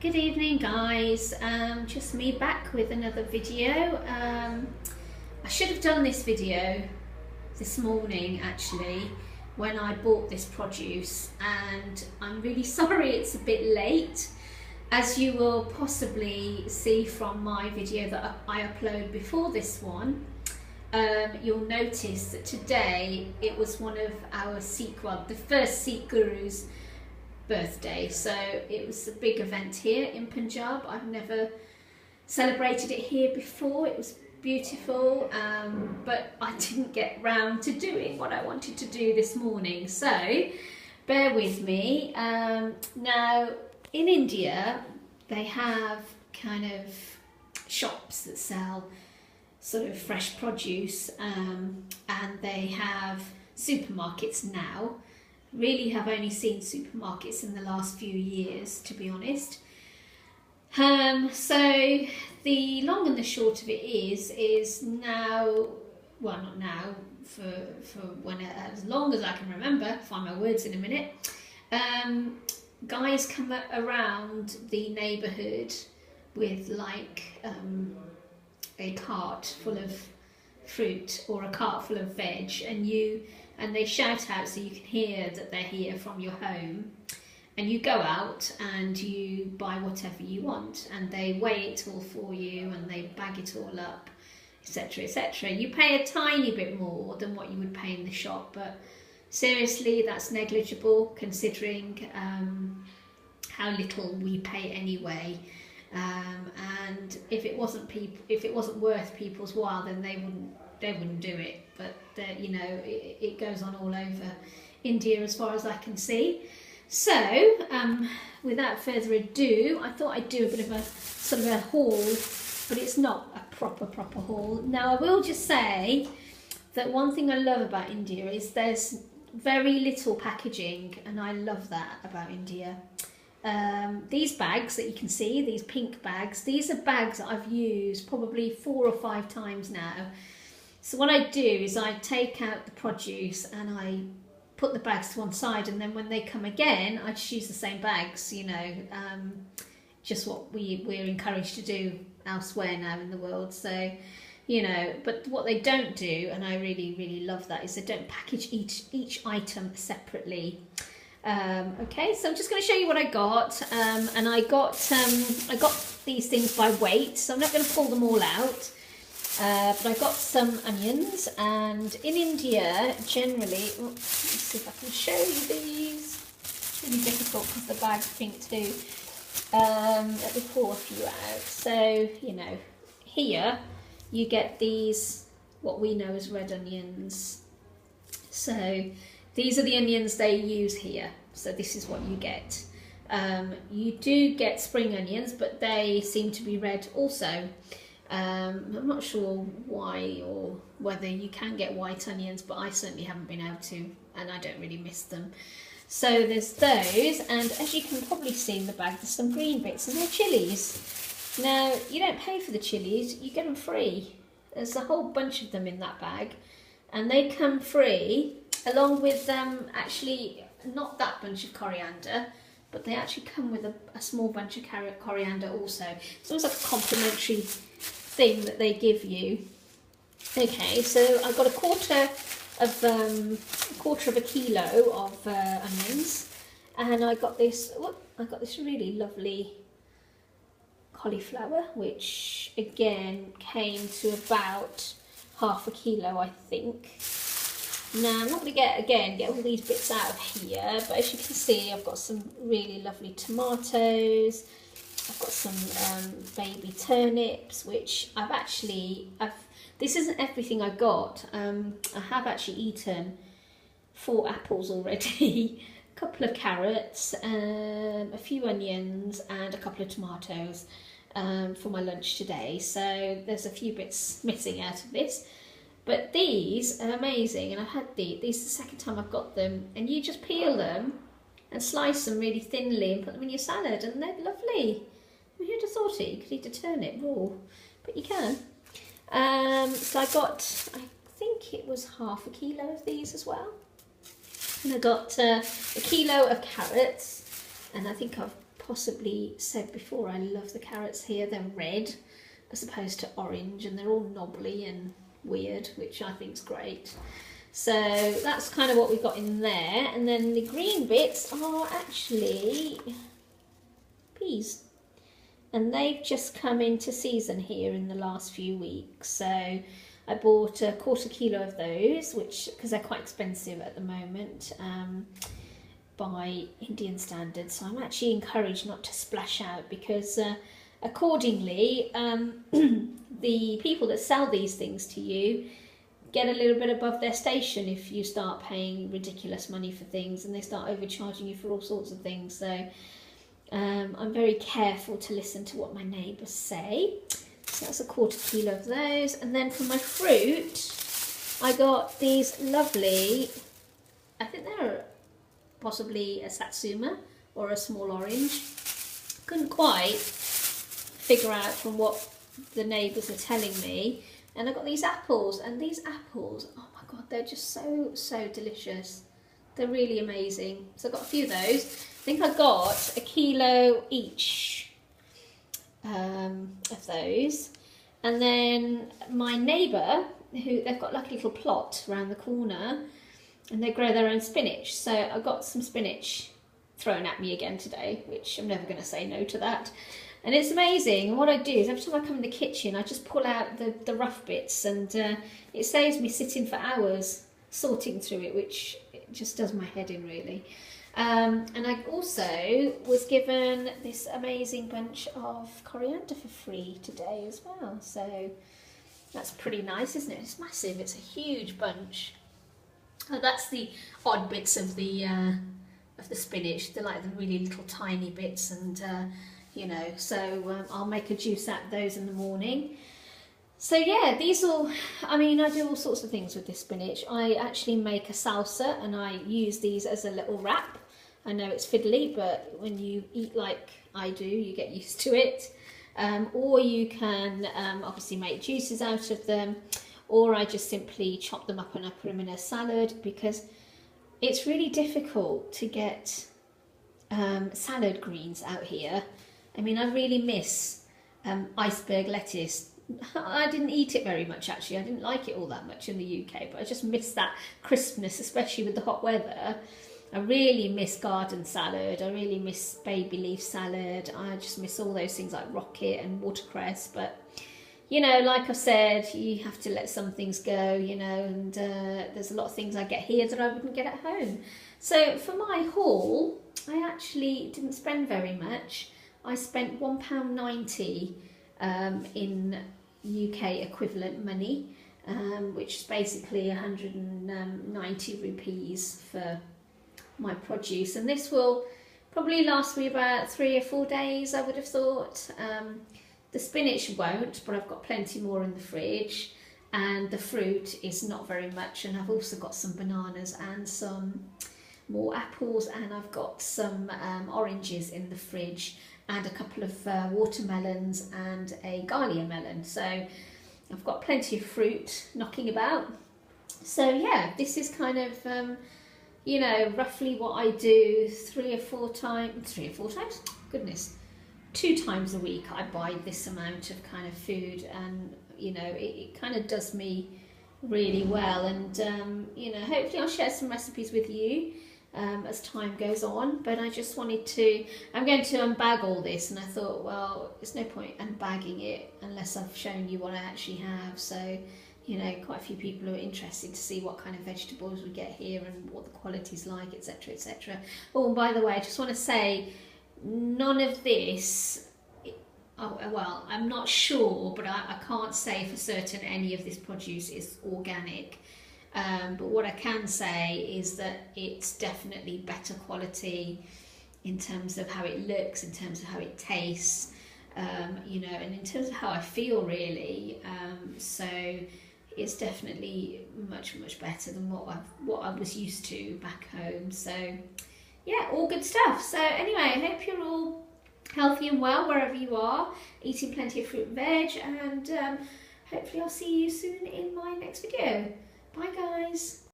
Good evening, guys. Just me back with another video. I should have done this video this morning actually when I bought this produce, and I'm really sorry it's a bit late. As you will possibly see from my video that I upload before this one, you'll notice that today it was one of our Sikh, well, the first Sikh Guru's birthday, so it was a big event here in Punjab. I've never celebrated it here before. It was beautiful, but I didn't get round to doing what I wanted to do this morning, so bear with me. Now in India they have kind of shops that sell sort of fresh produce, and they have supermarkets now. Really have only seen supermarkets in the last few years, to be honest. So the long and the short of it is now, well, not now, for when as long as I can remember, find my words in a minute, guys come around the neighbourhood with like a cart full of fruit or a cart full of veg, and they shout out so you can hear that they're here from your home, and you go out and you buy whatever you want, and they weigh it all for you and they bag it all up, etc, etc. You pay a tiny bit more than what you would pay in the shop, but seriously that's negligible considering how little we pay anyway. And if it wasn't worth people's while, then they wouldn't do it. But you know, it goes on all over India as far as I can see. So without further ado, I thought I'd do a bit of a sort of a haul, but it's not a proper haul. Now I will just say that one thing I love about India is there's very little packaging, and I love that about India. These bags that you can see, these pink bags, these are bags that I've used probably 4 or 5 times now. So what I do is I take out the produce and I put the bags to one side, and then when they come again I just use the same bags, you know, just what we're encouraged to do elsewhere now in the world. So, you know, but what they don't do, and I really love that, is they don't package each item separately. Okay, so I'm just going to show you what I got, and I got these things by weight, so I'm not going to pull them all out, but I got some onions. And in India generally, let's see if I can show you these. It's really difficult because the bag's pink too. Let me pull a few out. So, you know, here you get these, what we know as red onions. So these are the onions they use here, so this is what you get. You do get spring onions, but they seem to be red also. I'm not sure why or whether you can get white onions, but I certainly haven't been able to, and I don't really miss them. So there's those, and as you can probably see in the bag, there's some green bits, and they're chilies. Now, you don't pay for the chilies, you get them free. There's a whole bunch of them in that bag, and they come free, along with actually not that bunch of coriander, but they actually come with a small bunch of coriander also. It's almost like a complimentary thing that they give you. Okay, so I got a quarter of a kilo of onions, and I got this really lovely cauliflower, which again came to about half a kilo, I think. Now I'm not going to get all these bits out of here, but as you can see I've got some really lovely tomatoes, I've got some baby turnips, which this isn't everything I got. I have actually eaten 4 apples already, a couple of carrots, a few onions and a couple of tomatoes for my lunch today, so there's a few bits missing out of this. But these are amazing, and I've had these is the second time I've got them, and you just peel them and slice them really thinly and put them in your salad, and they're lovely. Who'd have thought it? You could eat a turnip raw, but you can. So I got, I think it was half a kilo of these as well. And I got a kilo of carrots, and I think I've possibly said before, I love the carrots here. They're red as opposed to orange, and they're all knobbly and weird, which I think is great. So that's kind of what we've got in there. And then the green bits are actually peas. And they've just come into season here in the last few weeks. So I bought a 1/4 kilo of those, which, because they're quite expensive at the moment by Indian standards. So I'm actually encouraged not to splash out, because accordingly, the people that sell these things to you get a little bit above their station if you start paying ridiculous money for things, and they start overcharging you for all sorts of things. So I'm very careful to listen to what my neighbours say. So that's a 1/4 kilo of those. And then for my fruit, I got these lovely, I think they're possibly a satsuma or a small orange. Couldn't quite figure out from what the neighbours are telling me. And I got these apples, and these apples, oh my god, they're just so delicious. They're really amazing. So I got a few of those. I think I got 1 kilo each of those. And then my neighbour, they've got like a little plot around the corner, and they grow their own spinach. So I got some spinach thrown at me again today, which I'm never going to say no to that. And it's amazing. What I do is every time I come in the kitchen, I just pull out the rough bits, and it saves me sitting for hours sorting through it, which it just does my head in, really. And I also was given this amazing bunch of coriander for free today as well. So that's pretty nice, isn't it? It's massive. It's a huge bunch. That's the odd bits of the spinach. They're like the really little tiny bits, and you know, so I'll make a juice out of those in the morning. So yeah, these all, I mean, I do all sorts of things with this spinach. I actually make a salsa, and I use these as a little wrap. I know it's fiddly, but when you eat like I do, you get used to it. Or you can obviously make juices out of them, or I just simply chop them up and I put them in a salad, because it's really difficult to get salad greens out here. I mean, I really miss iceberg lettuce. I didn't eat it very much, actually. I didn't like it all that much in the UK, but I just miss that crispness, especially with the hot weather. I really miss garden salad. I really miss baby leaf salad. I just miss all those things like rocket and watercress. But, you know, like I said, you have to let some things go, you know, and there's a lot of things I get here that I wouldn't get at home. So for my haul, I actually didn't spend very much. I spent £1.90 in UK equivalent money, which is basically 190 rupees for my produce, and this will probably last me about 3 or 4 days, I would have thought. The spinach won't, but I've got plenty more in the fridge, and the fruit is not very much, and I've also got some bananas and some more apples, and I've got some oranges in the fridge, and a couple of watermelons and a Galia melon. So I've got plenty of fruit knocking about. So yeah, this is kind of, you know, roughly what I do 3 or 4 times, goodness, 2 times a week I buy this amount of kind of food, and, you know, it kind of does me really well. And, you know, hopefully I'll share some recipes with you as time goes on, but I just wanted to, I'm going to unbag all this, and I thought, well, there's no point unbagging it unless I've shown you what I actually have. So, you know, quite a few people are interested to see what kind of vegetables we get here and what the quality's like, etc, etc. Oh, and by the way, I just want to say, none of this, oh, well, I'm not sure, but I can't say for certain any of this produce is organic. But what I can say is that it's definitely better quality in terms of how it looks, in terms of how it tastes, you know, and in terms of how I feel, really. So it's definitely much better than what I was used to back home. So yeah, all good stuff. So anyway, I hope you're all healthy and well wherever you are, eating plenty of fruit and veg, and hopefully I'll see you soon in my next video. Bye guys.